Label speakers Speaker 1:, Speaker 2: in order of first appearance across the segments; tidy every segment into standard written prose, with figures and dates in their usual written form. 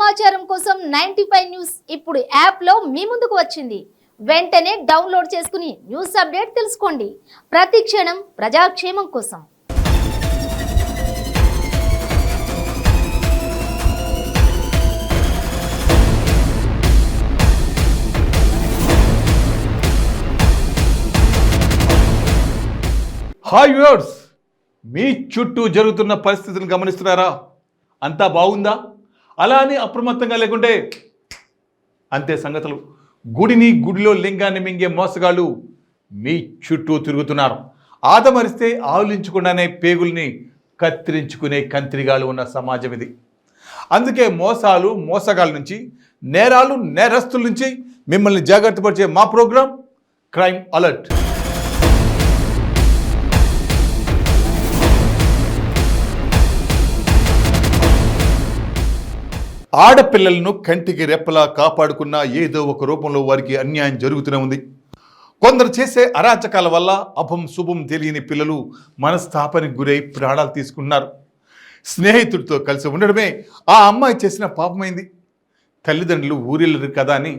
Speaker 1: సమాచారం కోసం 95 న్యూస్ ఇప్పుడు యాప్ లో మీ ముందుకు వచ్చింది. వెంటనే డౌన్లోడ్ చేసుకుని న్యూస్ అప్డేట్ తెలుసుకోండి. ప్రతి క్షణం ప్రజాక్షేమం కోసం.
Speaker 2: హాయ్ వ్యూవర్స్, మీ చుట్టూ జరుగుతున్న పరిస్థితులను గమనిస్తున్నారా? అంతా బాగుందా? అలా అని అప్రమత్తంగా లేకుంటే అంతే సంగతులు. గుడిలో లింగాన్ని మింగే మోసగాళ్ళు మీ చుట్టూ తిరుగుతున్నారు. ఆదమరిస్తే ఆవులించకుండానే పేగుల్ని కత్తిరించుకునే కంత్రిగాళ్ళు ఉన్న సమాజం ఇది. అందుకే మోసగాళ్ళ నుంచి, నేరస్తుల నుంచి మిమ్మల్ని జాగ్రత్త పరిచే మా ప్రోగ్రాం క్రైమ్ అలర్ట్. ఆడపిల్లలను కంటికి రెప్పలా కాపాడుకున్న ఏదో ఒక రూపంలో వారికి అన్యాయం జరుగుతూనే ఉంది. కొందరు చేసే అరాచకాల వల్ల అభం శుభం తెలియని పిల్లలు మనస్తాపానికి గురై ప్రాణాలు తీసుకున్నారు. స్నేహితుడితో కలిసి ఉండడమే ఆ అమ్మాయి చేసిన పాపమైంది. తల్లిదండ్రులు ఊరెళ్ళరు కదా అని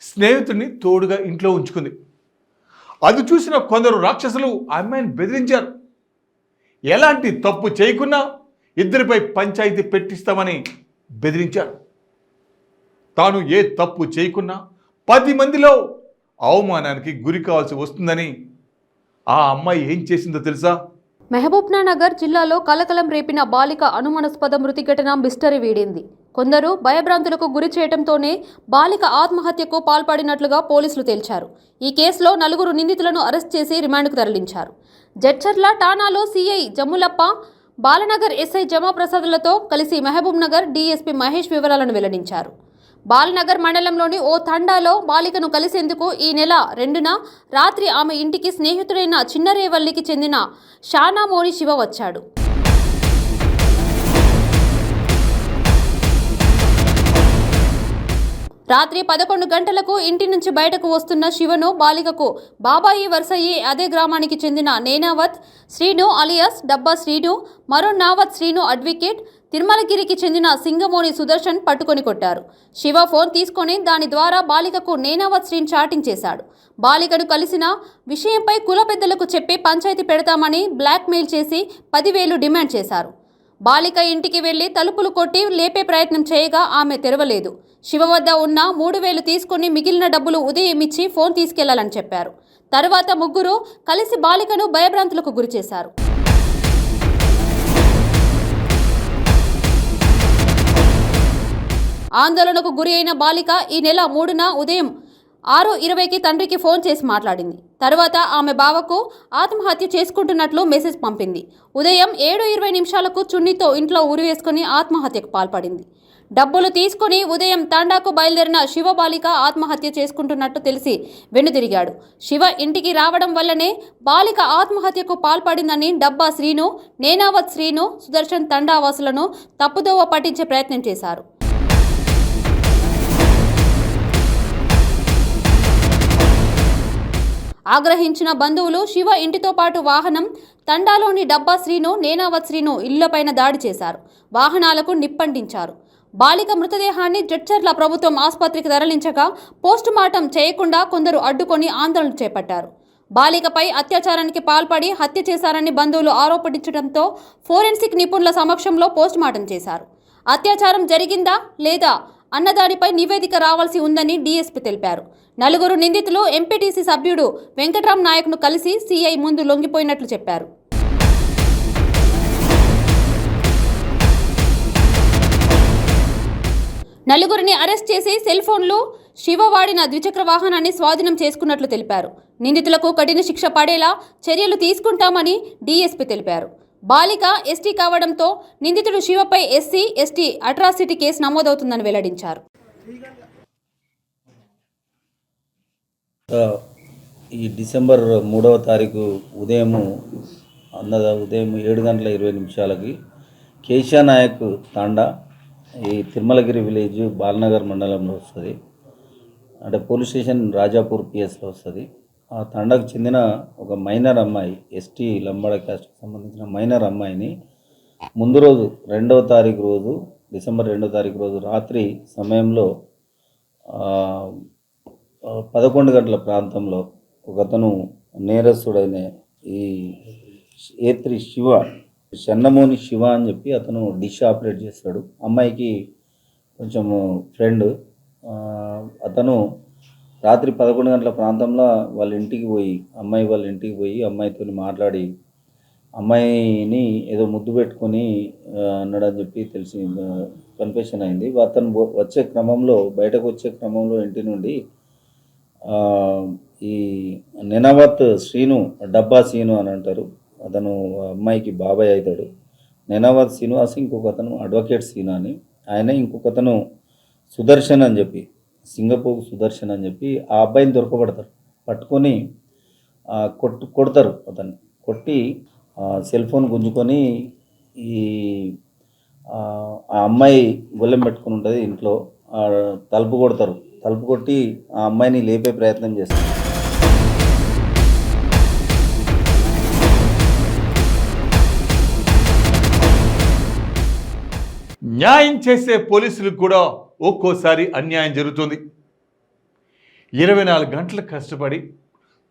Speaker 2: స్నేహితుడిని తోడుగా ఇంట్లో ఉంచుకుంది. అది చూసిన కొందరు రాక్షసులు ఆ అమ్మాయిని బెదిరించారు. ఎలాంటి తప్పు చేయకున్నా ఇద్దరిపై పంచాయతీ పెట్టిస్తామని బెదిరించారు. తాను ఏ తప్పు చేయకున్నా 10 మందిలో అవమానానికి గురి కావాల్సి వస్తుందని ఆ అమ్మాయి ఏం చేసిందో తెలుసా?
Speaker 3: మహబూబ్నగర్ జిల్లాలో కలకలం రేపిన బాలిక అనుమానాస్పద మృతి ఘటన మిస్టరీ వీడింది. కొందరు భయభ్రాంతులకు గురి చేయడంతోనే బాలిక ఆత్మహత్యకు పాల్పడినట్లుగా పోలీసులు తేల్చారు. ఈ కేసులో 4 నిందితులను అరెస్ట్ చేసి రిమాండ్కు తరలించారు. జడ్చర్ల ఠాణాలో సీఐ జమ్ములప్ప, బాలనగర్ ఎస్ఐ జమాప్రసాద్లతో కలిసి మహబూబ్నగర్ డీఎస్పీ మహేష్ వివరాలను వెల్లడించారు. బాలనగర్ మండలంలోని ఓ తండాలో బాలికను కలిసేందుకు ఈ నెల 2న రాత్రి ఆమె ఇంటికి స్నేహితుడైన చిన్నరేవల్లికి చెందిన షానామోని శివ వచ్చాడు. రాత్రి 11 గంటలకు ఇంటి నుంచి బయటకు వస్తున్న శివను బాలికకు బాబాయి వరుసయ్యి అదే గ్రామానికి చెందిన నేనావత్ శ్రీను అలియాస్ డబ్బా శ్రీను, మరో నావత్ శ్రీను అడ్వకేట్, తిరుమలగిరికి చెందిన సింగమోని సుదర్శన్ పట్టుకొని కొట్టారు. శివ ఫోన్ తీసుకొని దాని ద్వారా బాలికకు నేనావత్ శ్రీను చాటింగ్ చేశాడు. బాలికను కలిసిన విషయంపై కుల పెద్దలకు చెప్పి పంచాయతీ పెడతామని బ్లాక్మెయిల్ చేసి 10,000 డిమాండ్ చేశారు. బాలిక ఇంటికి వెళ్లి తలుపులు కొట్టి లేపే ప్రయత్నం చేయగా ఆమె తెరవలేదు. శివ వద్ద ఉన్న 3,000 తీసుకుని మిగిలిన డబ్బులు ఉదయం ఇచ్చి ఫోన్ తీసుకెళ్లాలని చెప్పారు. తర్వాత ముగ్గురు కలిసి బాలికను భయభ్రాంతులకు గురిచేశారు. ఆందోళనకు గురి అయిన బాలిక ఈ నెల 3న ఉదయం 6:20కి తండ్రికి ఫోన్ చేసి మాట్లాడింది. తర్వాత ఆమె బావకు ఆత్మహత్య చేసుకుంటున్నట్లు మెసేజ్ పంపింది. ఉదయం 7:20 చున్నీతో ఇంట్లో ఉరివేసుకుని ఆత్మహత్యకు పాల్పడింది. డబ్బులు తీసుకుని ఉదయం తండాకు బయలుదేరిన శివ బాలిక ఆత్మహత్య చేసుకుంటున్నట్టు తెలిసి వెనుదిరిగాడు. శివ ఇంటికి రావడం వల్లనే బాలిక ఆత్మహత్యకు పాల్పడిందని డబ్బా శ్రీను, నేనావత్ శ్రీను, సుదర్శన్ తండావాసులను తప్పుదోవ పట్టించే ప్రయత్నం చేశారు. ఆగ్రహించిన బంధువులు శివ ఇంటితో పాటు వాహనం, తండాలోని డబ్బా శ్రీను, నేనావత్ శ్రీను ఇళ్లపైన దాడి చేశారు. వాహనాలకు నిప్పంటించారు. బాలిక మృతదేహాన్ని జడ్చర్ల ప్రభుత్వం ఆసుపత్రికి తరలించగా పోస్టుమార్టం చేయకుండా కొందరు అడ్డుకొని ఆందోళన చేపట్టారు. బాలికపై అత్యాచారానికి పాల్పడి హత్య చేశారని బంధువులు ఆరోపించడంతో ఫోరెన్సిక్ నిపుణుల సమక్షంలో పోస్టుమార్టం చేశారు. అత్యాచారం జరిగిందా లేదా అన్నదానిపై నివేదిక రావాల్సి ఉందని డీఎస్పీ తెలిపారు. 4 నిందితులు ఎంపీటీసీ సభ్యుడు వెంకట్రామ్ నాయక్ను కలిసి సీఐ ముందు లొంగిపోయినట్లు చెప్పారు. నలుగురిని అరెస్ట్ చేసి సెల్ ఫోన్లు, శివ వాడిన ద్విచక్ర వాహనాన్ని స్వాధీనం చేసుకున్నట్లు తెలిపారు. నిందితులకు కఠిన శిక్ష పడేలా చర్యలు తీసుకుంటామని డీఎస్పీ తెలిపారు. బాలిక ఎస్టీ కావడంతో నిందితుడు శివపై ఎస్సీ, ఎస్టీ అట్రాసిటీ కేసు నమోదవుతుందని వెల్లడించారు.
Speaker 4: ఈ డిసెంబర్ 3వ తారీఖు ఉదయం 7:20 కేశానాయక్ తాండా, ఈ తిరుమలగిరి విలేజ్ బాలనగర్ మండలంలో వస్తుంది. అంటే పోలీస్ స్టేషన్ రాజాపూర్ పిఎస్లో వస్తుంది. ఆ తండాకు చెందిన ఒక మైనర్ అమ్మాయి, ఎస్టీ లంబాడ క్యాస్ట్కి సంబంధించిన మైనర్ అమ్మాయిని ముందు రోజు 2వ తారీఖు రోజు డిసెంబర్ 2వ తారీఖు రోజు రాత్రి సమయంలో 11 గంటల ప్రాంతంలో ఒకతను నేరస్తుడైన ఈ A3 శివ, చెన్నమోని శివ అని చెప్పి అతను డిష్ ఆపరేట్ చేస్తాడు. అమ్మాయికి కొంచెం ఫ్రెండ్. అతను రాత్రి 11 గంటల ప్రాంతంలో వాళ్ళ ఇంటికి పోయి అమ్మాయితో మాట్లాడి అమ్మాయిని ఏదో ముద్దు పెట్టుకొని అన్నాడని చెప్పి తెలిసి కన్ఫెషన్ అయింది. అతను బయటకు వచ్చే క్రమంలో ఇంటి నుండి ఈ నెనావత్ శ్రీను, డబ్బా శ్రీను అని అంటారు, అతను అమ్మాయికి బాబాయ్ అవుతాడు. నెనావత్ శ్రీనివాస్, ఇంకొకతను అడ్వకేట్ శ్రీను అని, ఆయన ఇంకొకతను సుదర్శన్ అని చెప్పి, సింగపూర్ సుదర్శన్ అని చెప్పి ఆ అబ్బాయిని దొరకబడతారు. పట్టుకొని కొడతారు. అతన్ని కొట్టి సెల్ ఫోన్ గుంజుకొని ఆ అమ్మాయి గొల్లెం పెట్టుకుని ఉంటుంది ఇంట్లో, తలుపు కొడతారు. తలుపు కొట్టి ఆ అమ్మాయిని లేపే ప్రయత్నం చేస్తారు.
Speaker 2: న్యాయం చేసే పోలీసులకు కూడా ఒక్కోసారి అన్యాయం జరుగుతుంది. 24 గంటలు కష్టపడి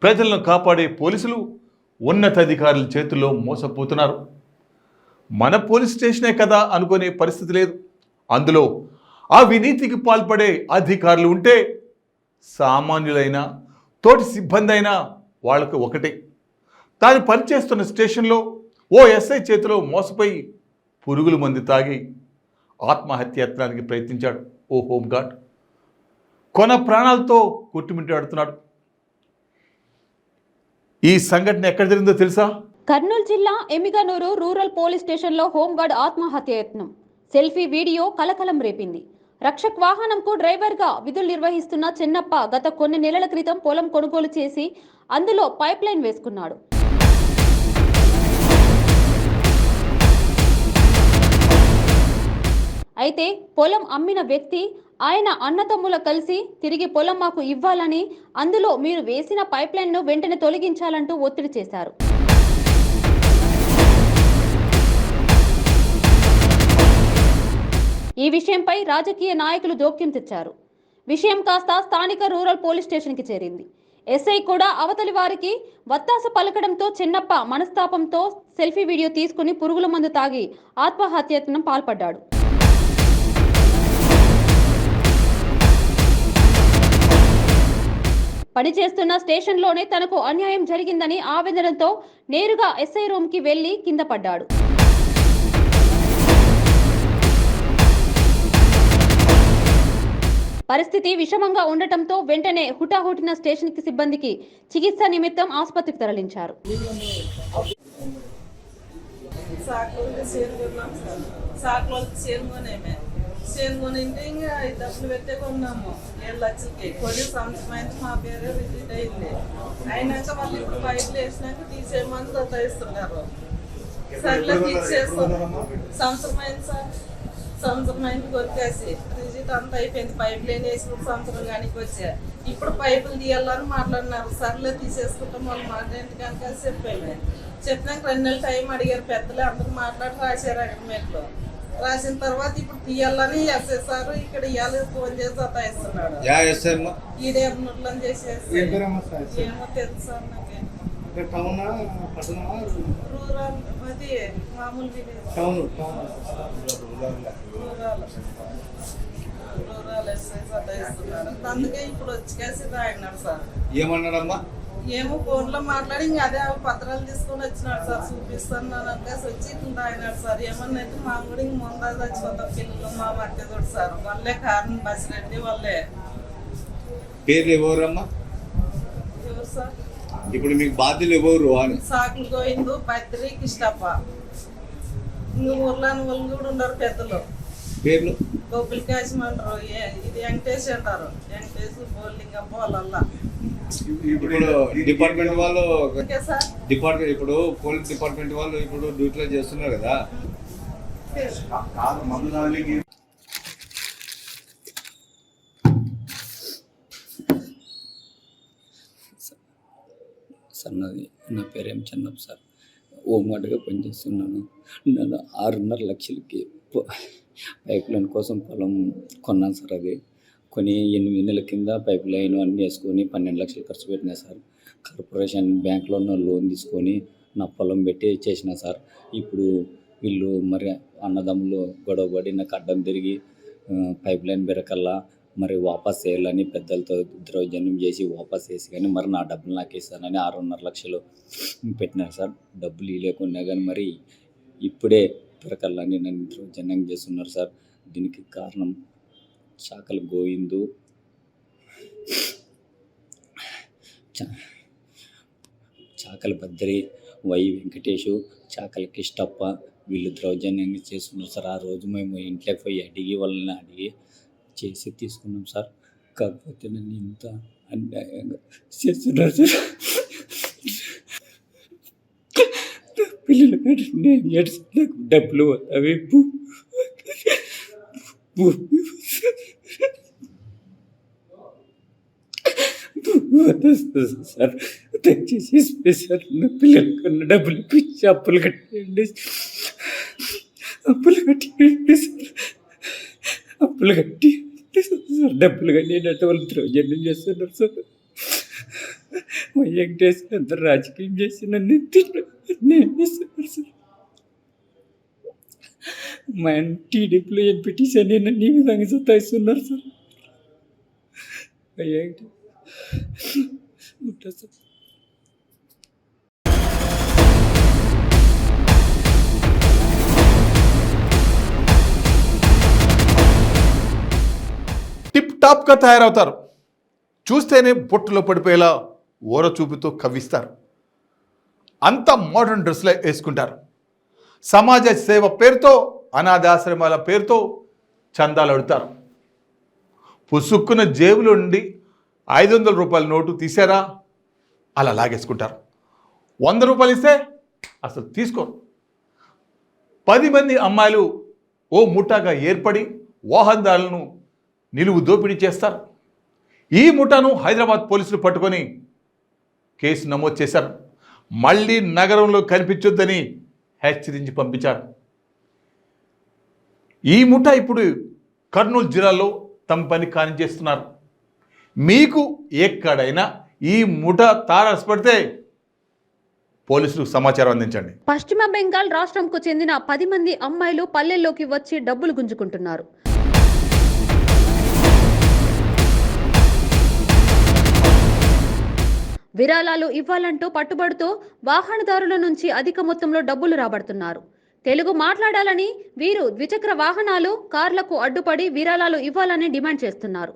Speaker 2: ప్రజలను కాపాడే పోలీసులు ఉన్నతాధికారుల చేతుల్లో మోసపోతున్నారు. మన పోలీస్ స్టేషనే కదా అనుకునే పరిస్థితి లేదు. అందులో అవినీతికి పాల్పడే అధికారులు ఉంటే సామాన్యులైనా తోటి సిబ్బంది అయినా వాళ్లకు ఒకటే. తాను పనిచేస్తున్న స్టేషన్లో ఓ ఎస్ఐ చేతిలో మోసపోయి పురుగుల మందు తాగి ఆత్మహత్యాయత్నానికి ప్రయత్నించాడు ఓ హోంగార్డ్. కొన ప్రాణాలతో కొట్టుమిట్టాడుతున్నాడు. ఈ సంఘటన ఎక్కడ జరిగిందో తెలుసా?
Speaker 3: కర్నూలు జిల్లా ఎమ్మిగనూరు రూరల్ పోలీస్ స్టేషన్లో హోంగార్డ్ ఆత్మహత్యాయత్నం సెల్ఫీ వీడియో కలకలం రేపింది. రక్షక్ వాహనంకు డ్రైవర్గా విధులు నిర్వహిస్తున్న చెన్నప్ప గత కొన్ని నెలల క్రితం పొలం కొనుగోలు చేసి అందులో పైప్ లైన్ వేసుకున్నాడు. అయితే పొలం అమ్మిన వ్యక్తి ఆయన అన్నతమ్ముల కలిసి తిరిగి పొలం మాకు ఇవ్వాలని, అందులో మీరు వేసిన పైప్ లైన్ను వెంటనే తొలగించాలంటూ ఒత్తిడి చేశారు. ఈ విషయంపై రాజకీయ నాయకులు జోక్యం తెచ్చారు. విషయం కాస్త స్థానిక రూరల్ పోలీస్ స్టేషన్కి చేరింది. ఎస్ఐ కూడా అవతలి వారికి వత్తాస పలకడంతో చెన్నప్ప మనస్తాపంతో సెల్ఫీ వీడియో తీసుకుని పురుగుల మందు తాగి ఆత్మహత్యయత్నం పాల్పడ్డాడు. పనిచేస్తున్న స్టేషన్లోనే తనకు అన్యాయం జరిగిందని ఆవేదనతో నేరుగా ఎస్ఐ రూమ్కి వెళ్లి కింద పడ్డాడు. పరిస్థితి విషమంగా ఉండటంతో వెంటనే హుటాహుటిన స్టేషన్కి సిబ్బందికి చికిత్స నిమిత్తం ఆసుపత్రికి తరలించారు.
Speaker 5: చేనుకొని ఇంకా డబ్బులు పెట్టే కొన్నాము 7 లక్షలకి. కొన్ని సంవత్సరం మా పేరే రిపీట్ అయింది. అయినాక మళ్ళీ ఇప్పుడు పైపులు వేసినాక తీసేయమని దొరికిస్తున్నారు. సర్లే తీసేస్తాం. సంవత్సరం అయింది సార్, సంవత్సరం అయింది కొరికేసి రిజిట్ అంతా అయిపోయింది. పైపులు ఏం వేసి సంవత్సరం కానీ వచ్చా. ఇప్పుడు పైపులు తీయాలని మాట్లాడినారు. సర్లే తీసేసుకుంటాం వాళ్ళు మాట ఏంటి కనుక చెప్పాను. చెప్పినాక 2 నెలలు టైం అడిగారు పెద్దలు, అందరూ మాట్లాడి రాశారు అగ్రిమెంట్లో. రాసిన తర్వాత ఇప్పుడు తీయాలని ఎస్ఎస్ఆర్ ఇక్కడ ఇవ్వాలి ఫోన్ చేసి అతాయిస్తున్నాడు. ఈడేమని చేసేసి ఏమో తెలుసు సార్ నాకే. రూరల్ అది మామూలు రూరల్ ఎస్ఐస్ అతాయిస్తున్నాడు. అందుకే ఇప్పుడు వచ్చి రాయినాడు సార్.
Speaker 4: ఏమన్నాడమ్మా?
Speaker 5: ఏమో ఫోన్లో మాట్లాడి ఇంకా అదే పత్రాలు తీసుకొని వచ్చినాడు సార్. చూపిస్తాను అనకేసి వచ్చి ఇట్లా రాయినాడు సార్. ఏమన్నా అయితే మా కూడా ఇంక ముందా చచ్చిపోతాం పిల్లలు మా మధ్యతోడు సార్. వాళ్ళే కారణం బసిరెడ్డి వాళ్ళే.
Speaker 4: పేర్లు ఎవరమ్మా?
Speaker 5: ఎవరు సార్?
Speaker 4: ఇప్పుడు మీకు బాధ్యులు ఎవరు అని?
Speaker 5: సాకులు గోయిందు, బద్రి, కిష్టప్ప. ఇంక ఊర్లోని వాళ్ళు కూడా ఉన్నారు పెద్దలు.
Speaker 4: పేర్లు
Speaker 5: గోకుల్ కాశం అంటారు, ఇది వెంకటేష్ అంటారు. వెంకటేష్ బోలింగప్ప వాళ్ళల్లా.
Speaker 4: ఇప్పుడు డిపార్ట్మెంట్ వాళ్ళు
Speaker 5: సార్
Speaker 4: ఇప్పుడు పోలీస్ డిపార్ట్మెంట్ వాళ్ళు ఇప్పుడు డ్యూటీలో చేస్తున్నారు కదా.
Speaker 6: సార్ నా పేరేం చెన్నప్ప సార్. హోంగార్డ్గా పనిచేస్తున్నాను. నేను 6.5 లక్షలకి పైప్ లైన్ కోసం పొలం కొన్నాను సార్. అది కొని 8 నెలల కింద పైప్ లైన్ అన్నీ వేసుకొని 12 లక్షలు ఖర్చు పెట్టినా సార్. కార్పొరేషన్ బ్యాంక్లో లోన్ తీసుకొని నా పొలం పెట్టి చేసిన సార్. ఇప్పుడు వీళ్ళు మరి అన్నదమ్ములు గొడవపడి నాకు అడ్డం తిరిగి పైప్ లైన్ బెరకల్లా మరి వాపస్ చేయాలని పెద్దలతో దౌర్జన్యం చేసి వాపస్ చేసి కానీ మరి నా డబ్బులు నాకు ఇస్తానని 6.5 లక్షలు పెట్టినారు సార్. డబ్బులు ఇవ్వలేకున్నా కానీ మరి ఇప్పుడే బెరకల్లని నన్ను దౌర్జన్యం చేస్తున్నారు సార్. దీనికి కారణం చాకలి గోవిందు, చాకలి భద్రి, వై వెంకటేషు, చాకలి కిష్టప్ప వీళ్ళు దౌర్జన్యంగా చేస్తున్నారు సార్. ఆ రోజు మేము ఇంట్లోకి పోయి వాళ్ళని అడిగి చేసి తీసుకున్నాం సార్. కాకపోతే నన్ను ఇంత అన్యాయంగా చేస్తున్నారు సార్. పిల్లలు నాకు డబ్బులు అవి సార్ దయచేసి సార్ నా పిల్లల కన్నా డబ్బులు ఇప్పించి అప్పులు కట్టేయండి సార్. అప్పులు కట్టి సార్ డబ్బులు కట్టేటట్టు వాళ్ళు దౌర్జన్యం చేస్తున్నారు సార్. వెంకటేశ్వర అంత రాజకీయం చేసి నన్ను చేస్తున్నారు సార్. మా టీడీపీలో ఎంపీటీసీ అని నన్ను ఈ విధంగా సతాయిస్తున్నారు సార్. ఉంటా సార్.
Speaker 2: టిప్ టాప్గా తయారవుతారు. చూస్తేనే బొట్టులో పడిపోయేలా ఓర చూపుతో కవ్విస్తారు. అంత మోడర్న్ డ్రెస్లే వేసుకుంటారు. సమాజ సేవ పేరుతో అనాథాశ్రమాల పేరుతో చందాలు అడుగుతారు. పుసుక్కున జేబులో నుండి 500 రూపాయల నోటు తీసారా అలా లాగేసుకుంటారు. 100 రూపాయలు ఇస్తే అసలు తీసుకోరు. 10 మంది అమ్మాయిలు ఓ ముఠాగా ఏర్పడి వాహనదారులను నిలువు దోపిడీ చేస్తారు. ఈ ముఠాను హైదరాబాద్ పోలీసులు పట్టుకొని కేసు నమోదు చేశారు. మళ్ళీ నగరంలో కనిపించొద్దని హెచ్చరించి పంపించారు. ఈ ముఠా ఇప్పుడు కర్నూలు జిల్లాలో తమ పని కానిచేస్తున్నారు. మీకు ఎక్కడైనా ఈ ముఠా తారసపడితే పోలీసులకు సమాచారం అందించండి.
Speaker 3: పశ్చిమ బెంగాల్ రాష్ట్రంకు చెందిన 10 మంది అమ్మాయిలు పల్లెల్లోకి వచ్చి డబ్బులు గుంజుకుంటున్నారు. విరాళాలు ఇవ్వాలంటూ పట్టుబడుతూ వాహనదారుల నుంచి అధిక మొత్తంలో డబ్బులు రాబడుతున్నారు. తెలుగు మాట్లాడాలని వీరు ద్విచక్ర వాహనాలు, కార్లకు అడ్డుపడి విరాళాలు ఇవ్వాలని డిమాండ్ చేస్తున్నారు.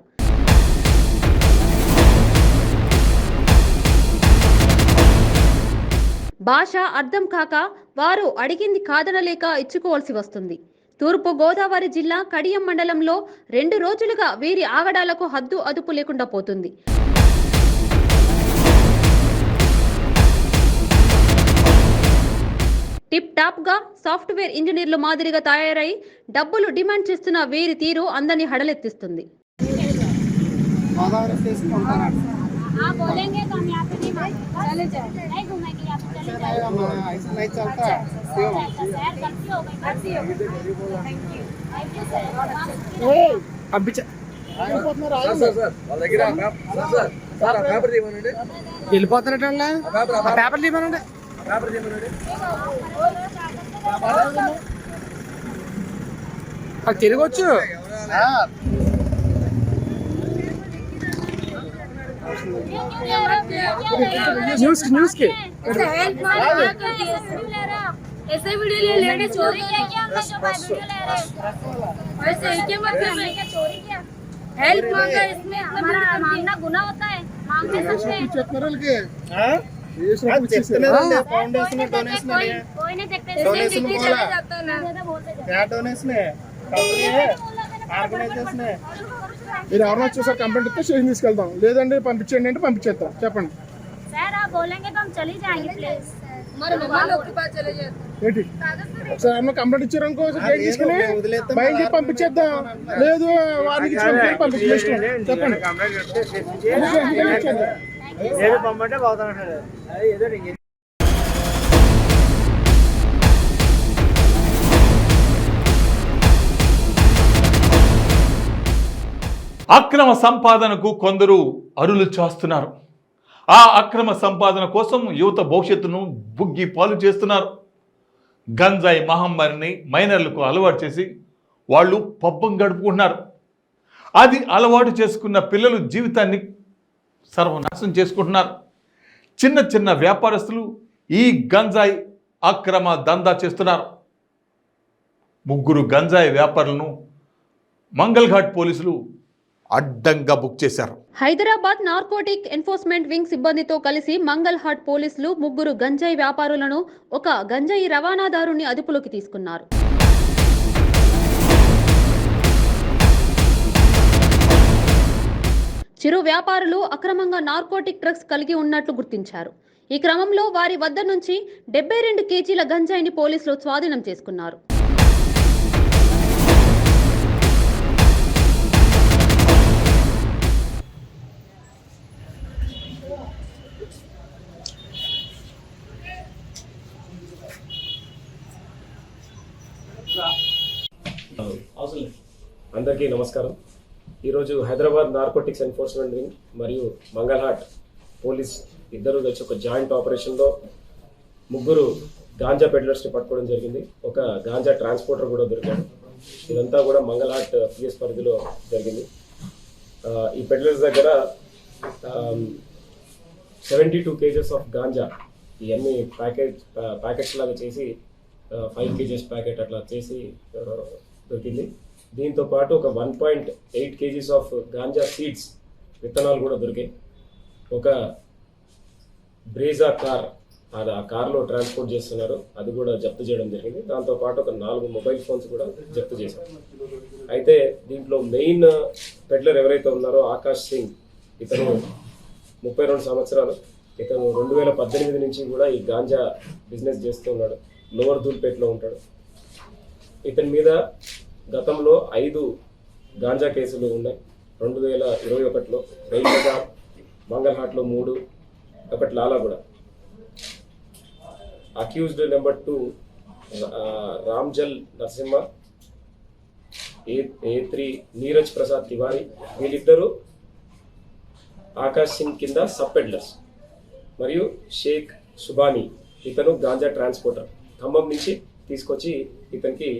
Speaker 3: భాష అర్థం కాక వారు అడిగింది కాదనలేక ఇచ్చుకోవాల్సి వస్తుంది. తూర్పు గోదావరి జిల్లా కడియం మండలంలో 2 రోజులుగా వీరి ఆగడాలకు హద్దు అదుపు లేకుండా పోతుంది. టిప్ టాప్ గా సాఫ్ట్వేర్ ఇంజనీర్లు మాదిరిగా తయారై డబ్బులు డిమాండ్ చేస్తున్న వీరి తీరు అందరినీ హడలెత్తిస్తుంది.
Speaker 7: వెళ్ళిపోతున్నట్టు పేపర్ తీయమనండి. తిరగొచ్చు. न्यूज़ के
Speaker 8: ऐसे वीडियो ले लेने चोरी किया क्या हमने जो भाई वीडियो ले रहे वैसे एक बार मैं क्या चोरी किया हेल्प मांगा इसमें हमारा मांगना गुनाह होता है मांग नहीं सकते
Speaker 7: के हां ये सब कुछ फाउंडेशन में डोनेशन है
Speaker 8: कोई नहीं देखते
Speaker 7: डोनेशन
Speaker 8: चला जाता ना
Speaker 7: क्या डोनेशन है कंपनी है ఆర్గనైజేషన్ మీరు ఎవరైనా వచ్చేసారి కంప్లైంట్ ఇస్తే స్టేషన్ తీసుకెళ్తాం, లేదండి పంపించండి అంటే పంపించేస్తాం. చెప్పండి
Speaker 8: सर आप बोलेंगे तो हम चली जाएंगे प्लीज
Speaker 7: ఏంటి ఒకసారి ఏమన్నా కంప్లైంట్ ఇచ్చారనుకో గేట్ తీసుకుని బయటికి పంపించేద్దాం, లేదు వారికి పంపించేస్తాం. చెప్పండి
Speaker 2: అక్రమ సంపాదనకు కొందరు అరులు చేస్తున్నారు. ఆ అక్రమ సంపాదన కోసం యువత భవిష్యత్తును బుగ్గి పాలు చేస్తున్నారు. గంజాయి మహమ్మారిని మైనర్లకు అలవాటు చేసి వాళ్ళు పబ్బం గడుపుకుంటున్నారు. అది అలవాటు చేసుకున్న పిల్లలు జీవితాన్ని సర్వనాశనం చేసుకుంటున్నారు. చిన్న చిన్న వ్యాపారస్తులు ఈ గంజాయి అక్రమ దందా చేస్తున్నారు. 3 గంజాయి వ్యాపారులను మంగళఘాట్ పోలీసులు అడ్డంగా బుక్ చేశారు.
Speaker 3: హైదరాబాద్ నార్కోటిక్ ఎన్ఫోర్స్మెంట్ వింగ్ సిబ్బందితో కలిసి మంగళహాట్ పోలీసులు 3 గంజాయి వ్యాపారులను, ఒక గంజాయి రవాణాదారుని అదుపులోకి తీసుకున్నారు. చిరు వ్యాపారులు అక్రమంగా నార్కోటిక్ డ్రగ్స్ కలిగి ఉన్నట్లు గుర్తించారు. ఈ క్రమంలో వారి వద్ద నుంచి 72 కేజీల గంజాయిని పోలీసులు స్వాధీనం చేసుకున్నారు.
Speaker 9: అందరికీ నమస్కారం. ఈరోజు హైదరాబాద్ నార్కోటిక్స్ ఎన్ఫోర్స్మెంట్ వింగ్ మరియు మంగళహాట్ పోలీస్ ఇద్దరు వచ్చి ఒక జాయింట్ ఆపరేషన్లో 3 గాంజా పెడ్లర్స్ని పట్టుకోవడం జరిగింది. ఒక గాంజా ట్రాన్స్పోర్టర్ కూడా దొరికాడు. ఇదంతా కూడా మంగళహాట్ పిఎస్ పరిధిలో జరిగింది. ఈ పెడ్లర్స్ దగ్గర 72 కేజెస్ ఆఫ్ గాంజా ఇవన్నీ ప్యాకెట్స్ లాగా చేసి 5 కేజెస్ ప్యాకెట్ అట్లా చేసి దొరికింది. దీంతో పాటు ఒక 1.8 కేజీస్ ఆఫ్ గాంజా సీడ్స్ విత్తనాలు కూడా దొరికాయి. ఒక బ్రేజా కార్, అది ఆ కార్లో ట్రాన్స్పోర్ట్ చేస్తున్నారు, అది కూడా జప్తు చేయడం జరిగింది. దాంతోపాటు ఒక 4 మొబైల్ ఫోన్స్ కూడా జప్తు చేశారు. అయితే దీంట్లో మెయిన్ పెడ్లర్ ఎవరైతే ఉన్నారో ఆకాష్ సింగ్, ఇతను 32 సంవత్సరాలు. ఇతను 2018 నుంచి కూడా ఈ గాంజా బిజినెస్ చేస్తున్నాడు. లోవర్ దూల్పేటలో ఉంటాడు. ఇతని మీద గతంలో 5 గాంజా కేసులు ఉన్నాయి. 2021లో రైల్వేగా మంగళహాట్లో 3, ఒకటి Lalaguda. Accused number 2 Ramjal Narasimha, A3 Neeraj Prasad Tiwari. వీళ్ళిద్దరూ ఆకాష్ సింగ్ కింద సబ్ పెడ్లర్స్. మరియు షేక్ సుబానీ, ఇతను గాంజా ట్రాన్స్పోర్టర్, ఖమ్మం నుంచి తీసుకొచ్చి ఇతనికి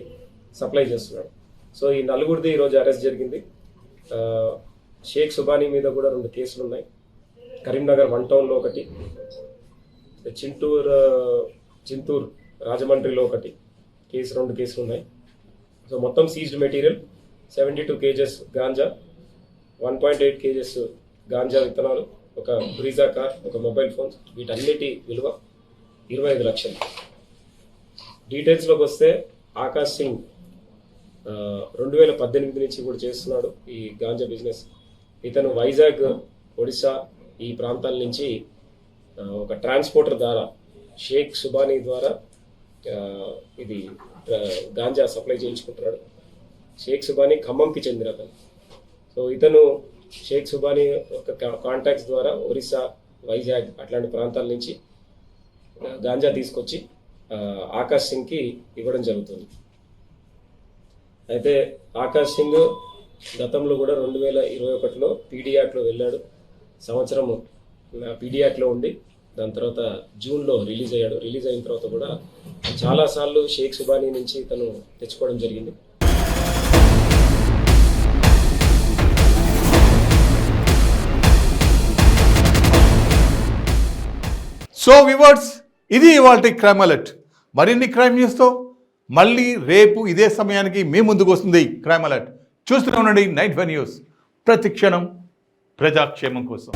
Speaker 9: సప్లై చేస్తున్నాడు. సో ఈ 4 ఈరోజు అరెస్ట్ జరిగింది. షేక్ సుబానీ మీద కూడా 2 కేసులు ఉన్నాయి. కరీంనగర్ 1 టౌన్లో ఒకటి, చింతూర్ రాజమండ్రిలో ఒకటి కేసు, 2 కేసులు ఉన్నాయి. సో మొత్తం seized material 72 kgs ganja, 1.8 kgs ganja విత్తనాలు, ఒక బ్రీజా కార్, ఒక మొబైల్ ఫోన్స్, వీటన్నిటి విలువ 25 లక్షలు. డీటెయిల్స్లోకి వస్తే ఆకాష్ సింగ్ 2018 నుంచి కూడా చేస్తున్నాడు ఈ గాంజా బిజినెస్. ఇతను వైజాగ్, ఒడిశా ఈ ప్రాంతాల నుంచి ఒక ట్రాన్స్పోర్టర్ ద్వారా షేక్ సుబానీ ద్వారా ఇది గాంజా సప్లై చేయించుకుంటున్నాడు. షేక్ సుబానీ ఖమ్మంకి చెందిన అతను. సో ఇతను షేక్ సుబానీ ఒక కాంటాక్ట్స్ ద్వారా ఒరిస్సా, వైజాగ్ అట్లాంటి ప్రాంతాల నుంచి గాంజా తీసుకొచ్చి ఆకాష్ సింగ్కి ఇవ్వడం జరుగుతుంది. అయితే ఆకాష్ సింగ్ గతంలో కూడా 2021లో పీడీ యాక్ట్లో వెళ్ళాడు. సంవత్సరం పీడీ యాక్ట్లో ఉండి దాని తర్వాత జూన్లో రిలీజ్ అయ్యాడు. రిలీజ్ అయిన తర్వాత కూడా చాలాసార్లు షేక్ సుబానీ నుంచి తను తెచ్చుకోవడం జరిగింది.
Speaker 2: సో వివర్స్, ఇది ఇవాల్టి క్రైమ్ అలర్ట్. మరిన్ని క్రైమ్ న్యూస్తో మళ్ళీ రేపు ఇదే సమయానికి మీ ముందుకు వస్తుంది క్రైమ్ అలర్ట్. చూస్తూనే ఉండండి నైట్ 1 న్యూస్. ప్రతి క్షణం ప్రజాక్షేమం కోసం.